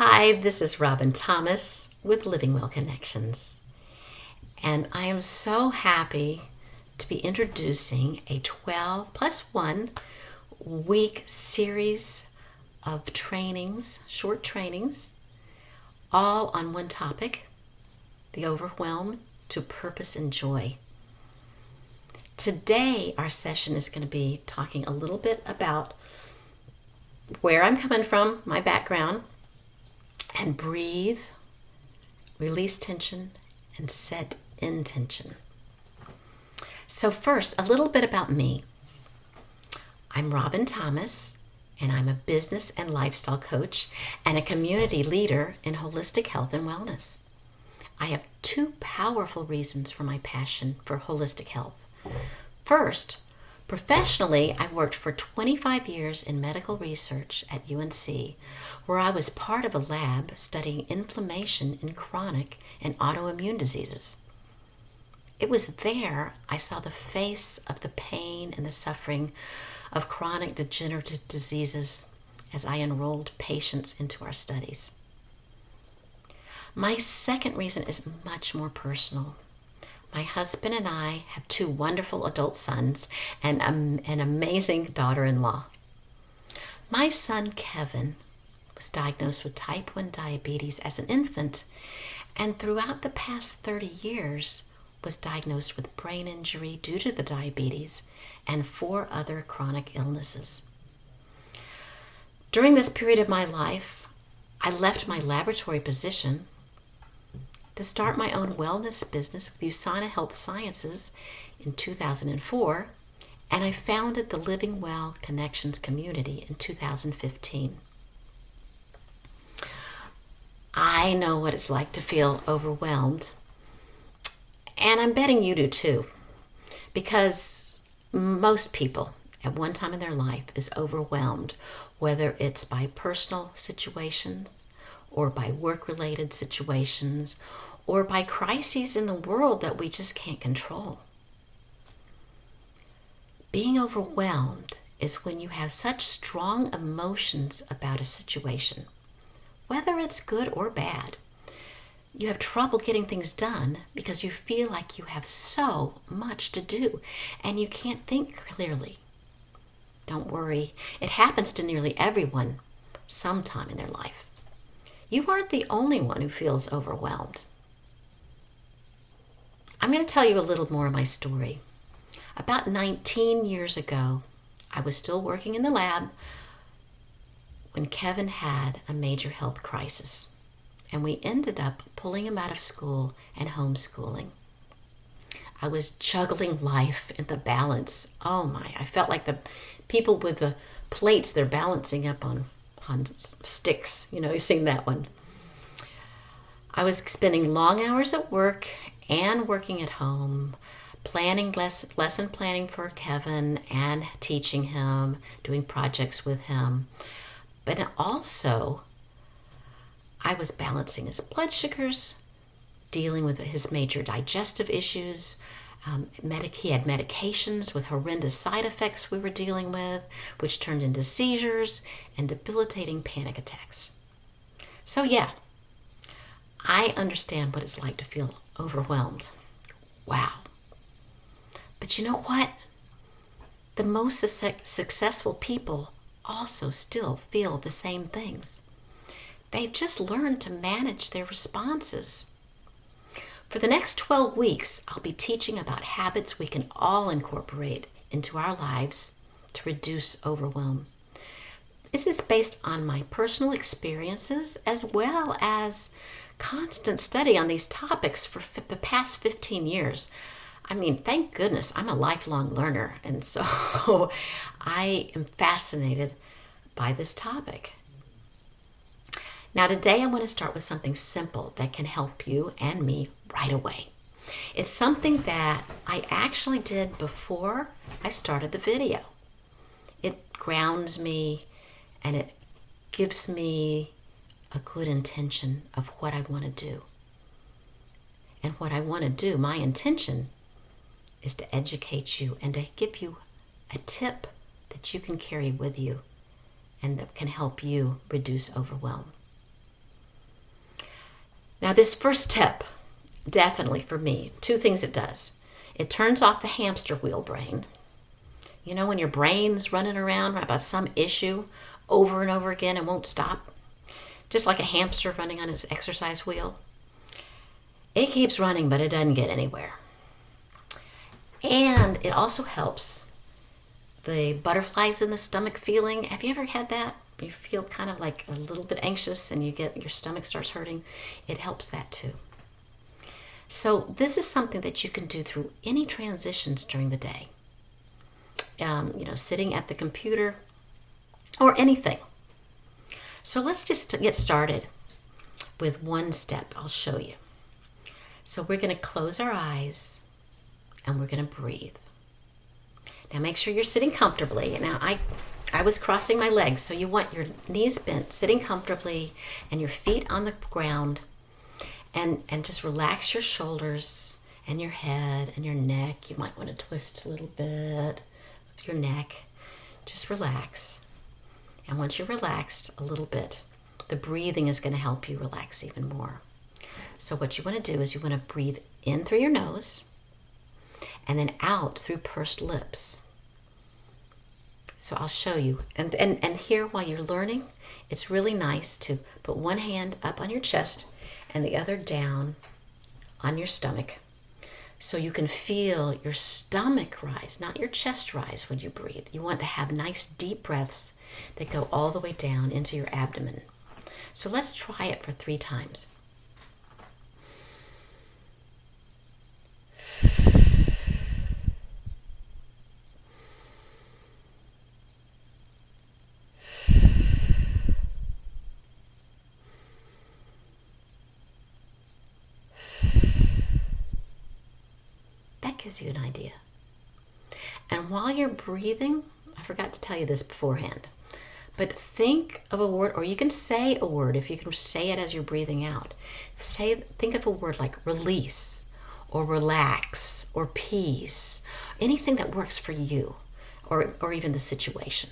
Hi, this is Robin Thomas with Living Well Connections, and I am so happy to be introducing a 12 plus 1 week series of trainings, short trainings, all on one topic, the overwhelm to purpose and joy. Today, our session is going to be talking a little bit about where I'm coming from, my background, and breathe, release tension, and set intention. So first, a little bit about me. I'm Robin Thomas, and I'm a business and lifestyle coach and a community leader in holistic health and wellness. I have two powerful reasons for my passion for holistic health. First, professionally, I worked for 25 years in medical research at UNC, where I was part of a lab studying inflammation in chronic and autoimmune diseases. It was there I saw the face of the pain and the suffering of chronic degenerative diseases as I enrolled patients into our studies. My second reason is much more personal. My husband and I have two wonderful adult sons and an amazing daughter-in-law. My son, Kevin, was diagnosed with type 1 diabetes as an infant, and throughout the past 30 years was diagnosed with brain injury due to the diabetes and 4 other chronic illnesses. During this period of my life, I left my laboratory position to start my own wellness business with USANA Health Sciences in 2004, and I founded the Living Well Connections community in 2015. I know what it's like to feel overwhelmed, and I'm betting you do too, because most people at one time in their life is overwhelmed, whether it's by personal situations or by work-related situations or by crises in the world that we just can't control. Being overwhelmed is when you have such strong emotions about a situation, whether it's good or bad. You have trouble getting things done because you feel like you have so much to do and you can't think clearly. Don't worry, it happens to nearly everyone sometime in their life. You aren't the only one who feels overwhelmed. I'm going to tell you a little more of my story. About 19 years ago, I was still working in the lab when Kevin had a major health crisis, and we ended up pulling him out of school and homeschooling. I was juggling life and the balance. Oh my, I felt like the people with the plates they're balancing up on sticks. You've seen that one. I was spending long hours at work and working at home, planning lesson planning for Kevin and teaching him, doing projects with him. But also, I was balancing his blood sugars, dealing with his major digestive issues. He had medications with horrendous side effects we were dealing with, which turned into seizures and debilitating panic attacks. So yeah, I understand what it's like to feel overwhelmed. Wow. But you know what? The most successful people also still feel the same things. They've just learned to manage their responses. For the next 12 weeks, I'll be teaching about habits we can all incorporate into our lives to reduce overwhelm. This is based on my personal experiences as well as constant study on these topics for the past 15 years. I mean, thank goodness I'm a lifelong learner, and so I am fascinated by this topic. Now today I want to start with something simple that can help you and me right away. It's something that I actually did before I started the video. It grounds me and it gives me a good intention of what I want to do. And what I want to do, my intention, is to educate you and to give you a tip that you can carry with you and that can help you reduce overwhelm. Now, this first tip, definitely for me, two things it does. It turns off the hamster wheel brain. You know, when your brain's running around about some issue over and over again and won't stop, just like a hamster running on its exercise wheel. It keeps running, but it doesn't get anywhere. And it also helps the butterflies in the stomach feeling. Have you ever had that? You feel kind of like a little bit anxious and your stomach starts hurting. It helps that too. So this is something that you can do through any transitions during the day. Sitting at the computer or anything. So let's just get started with one step. I'll show you. So we're going to close our eyes and we're going to breathe. Now make sure you're sitting comfortably. Now I was crossing my legs, so you want your knees bent, sitting comfortably, and your feet on the ground, and just relax your shoulders and your head and your neck. You might want to twist a little bit with your neck. Just relax. And once you're relaxed a little bit, the breathing is going to help you relax even more. So what you want to do is you want to breathe in through your nose and then out through pursed lips. So I'll show you. And here, while you're learning, it's really nice to put one hand up on your chest and the other down on your stomach, so you can feel your stomach rise, not your chest rise when you breathe. You want to have nice deep breaths that go all the way down into your abdomen. So let's try it for 3 times. Gives you an idea. And while you're breathing, I forgot to tell you this beforehand, but think of a word, or you can say a word if you can say it as you're breathing out. Think of a word like release or relax or peace, anything that works for you or even the situation.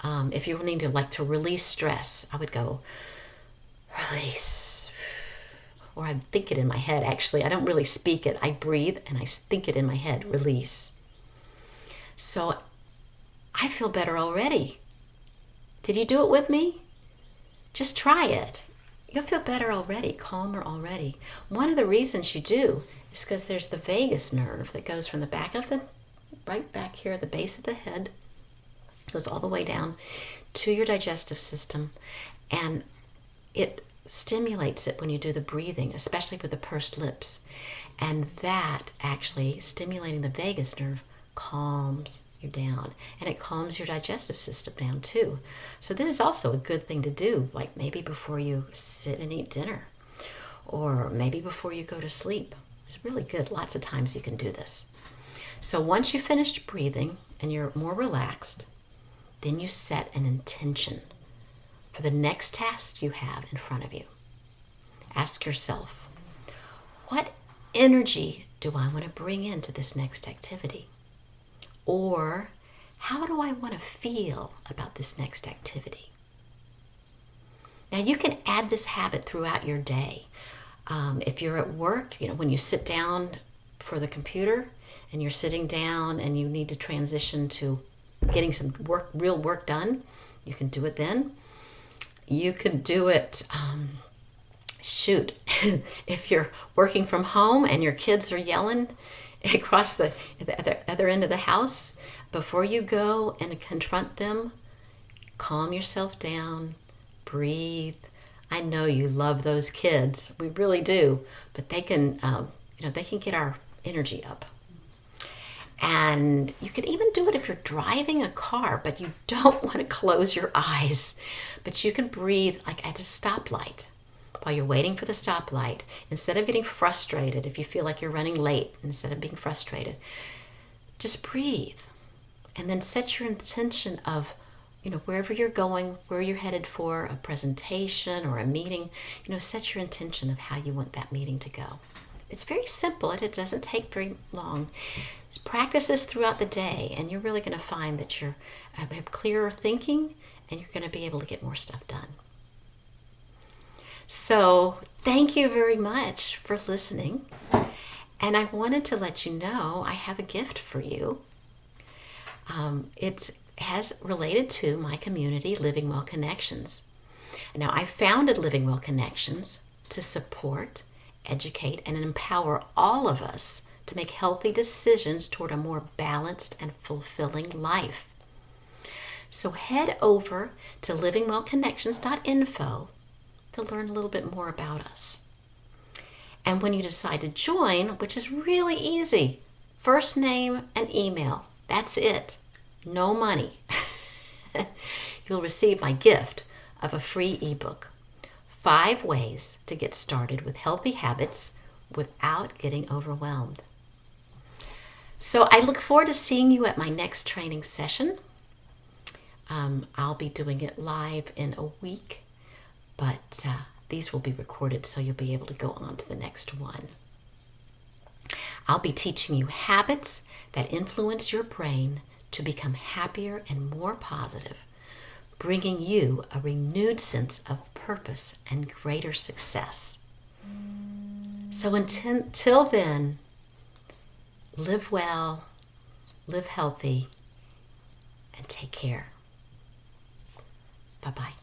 If you're wanting to release stress, I would go release. Or I think it in my head, actually. I don't really speak it. I breathe and I think it in my head, release. So I feel better already. Did you do it with me? Just try it. You'll feel better already, calmer already. One of the reasons you do is because there's the vagus nerve that goes from the back of right back here, the base of the head, goes all the way down to your digestive system, and it stimulates it when you do the breathing, especially with the pursed lips. And that actually, stimulating the vagus nerve, calms you down. And it calms your digestive system down too. So this is also a good thing to do, like maybe before you sit and eat dinner, or maybe before you go to sleep. It's really good. Lots of times you can do this. So once you've finished breathing and you're more relaxed, then you set an intention for the next task you have in front of you. Ask yourself, what energy do I want to bring into this next activity? Or how do I want to feel about this next activity? Now you can add this habit throughout your day. If you're at work, when you sit down for the computer and you're sitting down and you need to transition to getting some real work done, you can do it then. You could do it, if you're working from home and your kids are yelling across the other end of the house, before you go and confront them, calm yourself down, breathe. I know you love those kids. We really do, but they can, they can get our energy up. And you can even do it if you're driving a car, but you don't want to close your eyes. But you can breathe like at a stoplight while you're waiting for the stoplight. Instead of getting frustrated, if you feel like you're running late, instead of being frustrated, just breathe. And then set your intention of, wherever you're going, where you're headed for a presentation or a meeting, set your intention of how you want that meeting to go. It's very simple and it doesn't take very long. Just practice this throughout the day and you're really going to find that you have clearer thinking and you're going to be able to get more stuff done. So thank you very much for listening. And I wanted to let you know I have a gift for you. It has related to my community, Living Well Connections. Now, I founded Living Well Connections to support, educate, and empower all of us to make healthy decisions toward a more balanced and fulfilling life. So head over to livingwellconnections.info to learn a little bit more about us. And when you decide to join, which is really easy, first name and email, that's it. No money. You'll receive my gift of a free ebook, 5 ways to get started with healthy habits without getting overwhelmed. So I look forward to seeing you at my next training session. I'll be doing it live in a week, but these will be recorded so you'll be able to go on to the next one. I'll be teaching you habits that influence your brain to become happier and more positive, bringing you a renewed sense of purpose and greater success. So until then, live well, live healthy, and take care. Bye-bye.